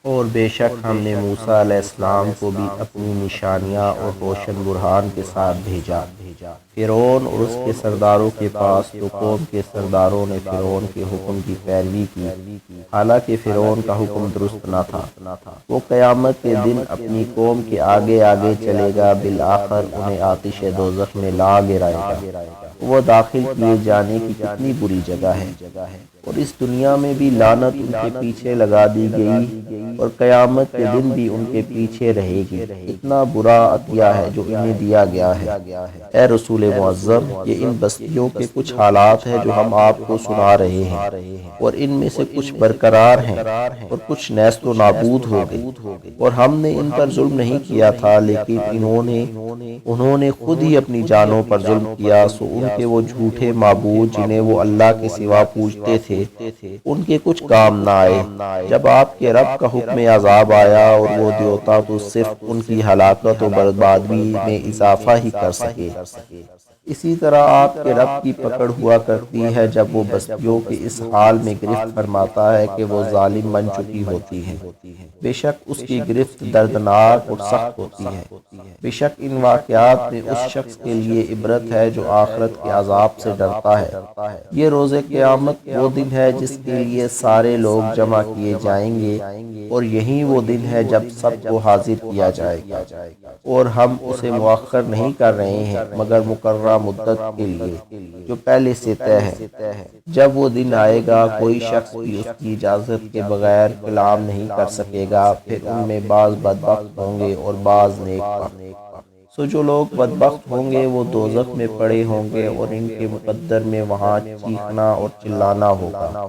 اور بے شک ہم نے موسیٰ علیہ السلام کو بھی اپنی نشانیاں اور روشن برہان کے ساتھ بھیجا فرعون اور اس کے سرداروں کے پاس، تو قوم کے سرداروں نے فرعون کے حکم کی پیروی کی، حالانکہ فرعون کا حکم درست نہ تھا۔ وہ قیامت کے دن اپنی قوم کے آگے آگے چلے گا، بالآخر انہیں آتش دوزخ میں لا گرائے گا۔ وہ داخل کیے جانے کی کتنی بری جگہ ہے، اور اس دنیا میں بھی لعنت ان کے پیچھے لگا دی گئی، اور قیامت کے دن بھی ان کے پیچھے رہے گی۔ اتنا برا عطیہ ہے جو انہیں دیا گیا ہے۔ اے رسول معظم، یہ ان بستیوں کے کچھ حالات ہیں جو ہم آپ کو سنا رہے ہیں، اور ان میں سے کچھ برقرار ہیں اور کچھ نیست و نابود ہو گئی، اور ہم نے ان پر ظلم نہیں کیا تھا، لیکن انہوں نے خود ہی اپنی جانوں پر ظلم کیا، سو ان کے وہ جھوٹے معبود جنہیں وہ اللہ کے سوا پوجتے تھے، ان کے کچھ کام نہ آئے۔ جب آپ کے رب کا حکم عذاب آیا اور وہ دیوتا تو صرف ان کی ہلاکت و بربادی میں اضافہ ہی کر سکے۔ اسی طرح آپ کے رب کی پکڑ ہوا کرتی ہے جب وہ بستیوں کے اس حال میں گرفت فرماتا ہے کہ وہ ظالم بن چکی ہوتی ہیں۔ بے شک اس کی گرفت دردناک اور سخت ہوتی ہے۔ بے شک ان واقعات میں اس شخص کے لیے عبرت ہے جو آخرت کے عذاب سے ڈرتا ہے۔ یہ روز قیامت وہ دن ہے جس کے لیے سارے لوگ جمع کیے جائیں گے، اور یہی وہ دن ہے جب سب کو حاضر کیا جائے گا، اور ہم اسے مؤخر نہیں کر رہے ہیں مگر مقررہ مدت کے لیے جو پہلے سے طے ہے۔ جب وہ دن آئے گا، کوئی شخص بھی اس کی اجازت کے بغیر کلام نہیں کر سکے گا، پھر ان میں بعض بدبخت ہوں گے اور بعض نیک بخت۔ سو جو لوگ بدبخت ہوں گے وہ دوزخ میں پڑے ہوں گے، اور ان کے مقدر میں وہاں چیخنا اور چلانا ہوگا،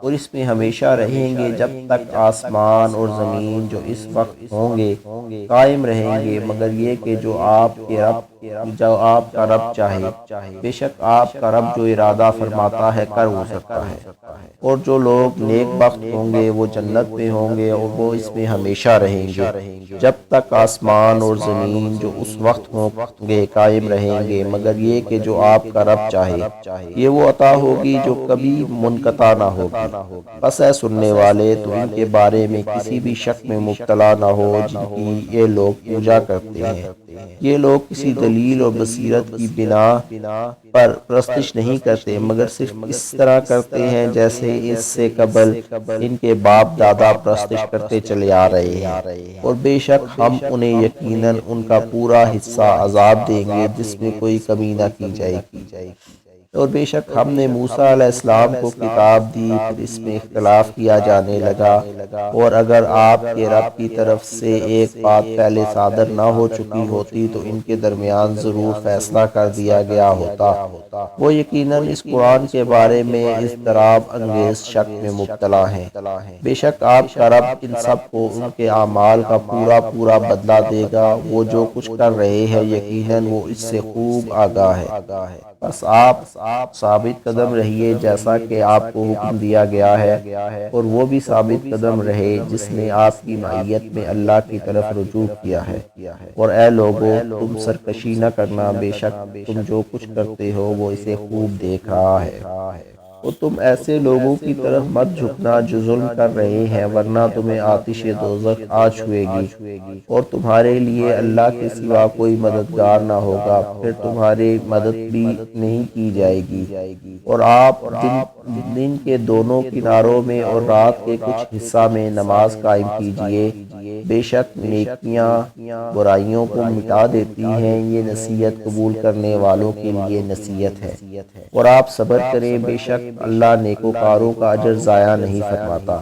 اور اس میں ہمیشہ رہیں گے جب تک آسمان اور زمین جو اس وقت ہوں گے قائم رہیں گے، مگر یہ کہ جو آپ کا رب چاہے۔ بے شک آپ کا رب جو ارادہ فرماتا ہے کر وہ سکتا ہے۔ اور جو لوگ نیک بخت ہوں گے وہ جنت میں ہوں گے، اور وہ اس میں ہمیشہ رہیں گے جب تک آسمان اور زمین جو اس وقت ہوں گے قائم رہیں گے، مگر یہ کہ جو آپ کا رب چاہے۔ یہ وہ عطا ہوگی جو کبھی منقطع نہ ہوگی۔ بس اے سننے والے، تو ان کے بارے میں کسی بھی شک میں مبتلا نہ ہو جن کی یہ لوگ پوجا کرتے ہیں۔ یہ لوگ کسی دلیل اور بصیرت کی بنا پر پرستش نہیں کرتے، مگر صرف اس طرح کرتے ہیں جیسے اس سے قبل ان کے باپ دادا پرستش کرتے چلے آ رہے ہیں، اور بے شک ہم انہیں یقیناً ان کا پورا حصہ عذاب دیں گے جس میں کوئی کمی نہ کی جائے گی۔ اور بے شک ہم نے موسیٰ علیہ السلام کو کتاب دی، پھر اس میں اختلاف کیا جانے لگا، اور اگر آپ کے رب کی طرف سے ایک بات پہلے صادر نہ ہو چکی ہوتی تو ان کے درمیان ضرور فیصلہ کر دیا گیا ہوتا۔ وہ یقیناً اس قرآن کے بارے میں اضطراب انگیز شک میں مبتلا ہیں۔ بے شک آپ کا رب ان سب کو ان کے اعمال کا پورا بدلہ دے گا، وہ جو کچھ کر رہے ہیں یقیناً وہ اس سے خوب آگاہ ہے۔ بس آپ ثابت قدم رہیے جیسا کہ آپ کو حکم دیا گیا ہے، اور وہ بھی ثابت قدم رہے جس نے آپ کی معیت میں اللہ کی طرف رجوع کیا ہے۔ اور اے لوگو، تم سرکشی نہ کرنا، بے شک تم جو کچھ کرتے ہو وہ اسے خوب دیکھ رہا ہے۔ اور تم ایسے لوگوں کی طرف مت جھکنا جو ظلم کر رہے ہیں، ورنہ تمہیں آتش دوزخ آ چھوئے گی، اور تمہارے لیے اللہ کے سوا کوئی مددگار نہ ہوگا، پھر تمہاری مدد بھی نہیں کی جائے گی۔ اور آپ دن کے دونوں کناروں میں اور رات کے کچھ حصہ میں نماز قائم کیجیے، بے شک نیکیاں برائیوں کو مٹا دیتی ہیں، یہ نصیحت قبول کرنے والوں کے لیے نصیحت ہے۔ اور آپ صبر کریں، بے شک اللہ نیکوکاروں کا اجر ضائع نہیں فرماتا۔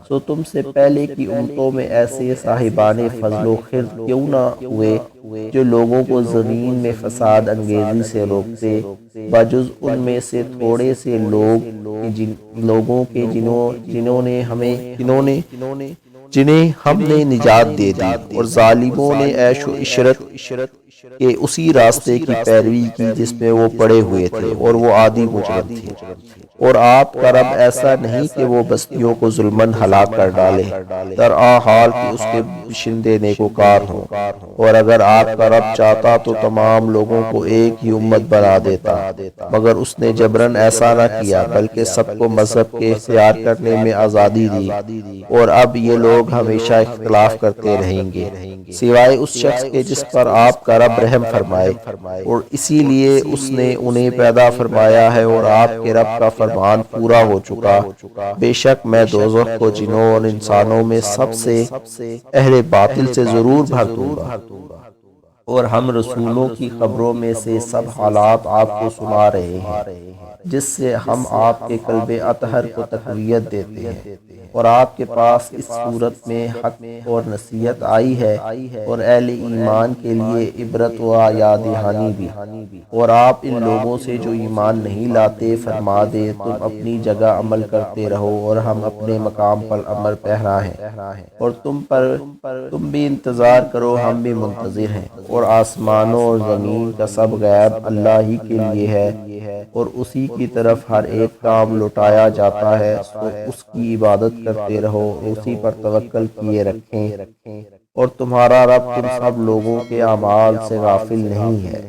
سو تم سے پہلے کی امتوں میں ایسے صاحبان فضل و خرد کیوں نہ ہوئے جو لوگوں کو زمین میں فساد انگیزی سے روکتے، بجز ان میں سے تھوڑے سے لوگوں کے جنہیں ہم نے نجات دے دی، اور ظالموں نے عیش و عشرت کے اسی راستے کی پیروی کی جس میں وہ پڑے ہوئے تھے، اور وہ عادی مجرم تھے۔ اور آپ کا رب ایسا نہیں کہ وہ بستیوں کو ظلماً ہلاک کر ڈالے، درآ حال کہ اس کے باشندے نیکوکار ہوں۔ اور اگر آپ کا رب چاہتا تو تمام لوگوں کو ایک ہی امت بنا دیتا، مگر اس نے جبراً ایسا نہ کیا، بلکہ سب کو مذہب کے اختیار کرنے میں آزادی دی، اور اب یہ لوگ ہمیشہ اختلاف کرتے رہیں گے سوائے اس شخص کے جس پر آپ کا رب رحم فرمائے، اور اسی لیے اس نے انہیں پیدا فرمایا ہے، اور آپ کے رب کا فرمان پورا ہو چکا۔ بے شک میں دوزخ کو جنوں اور انسانوں میں سب سے اہل باطل سے ضرور بھر دوں گا، اور ہم رسولوں کی خبروں میں سے سب حالات آپ کو سنا رہے ہیں، جس سے ہم آپ کے قلب اطہر کو تقویت دیتے ہیں، اور آپ کے پاس اس صورت میں حق اور نصیحت آئی ہے، اور اہل ایمان کے لیے عبرت و یاد دہانی بھی۔ اور آپ ان لوگوں سے جو ایمان نہیں لاتے فرما دے تم اپنی جگہ عمل کرتے رہو اور ہم اپنے مقام پر عمل پیرا ہیں، اور تم بھی انتظار کرو، ہم بھی منتظر ہیں، اور آسمانوں اور زمین کا سب غیب اللہ ہی کے لیے ہے، اور اسی کی طرف ہر ایک کام لوٹایا جاتا ہے، سو اس کی عبادت کرتے رہو، اسی پر توکل کیے رکھیں، اور تمہارا رب تم سب لوگوں کے اعمال سے غافل نہیں ہے۔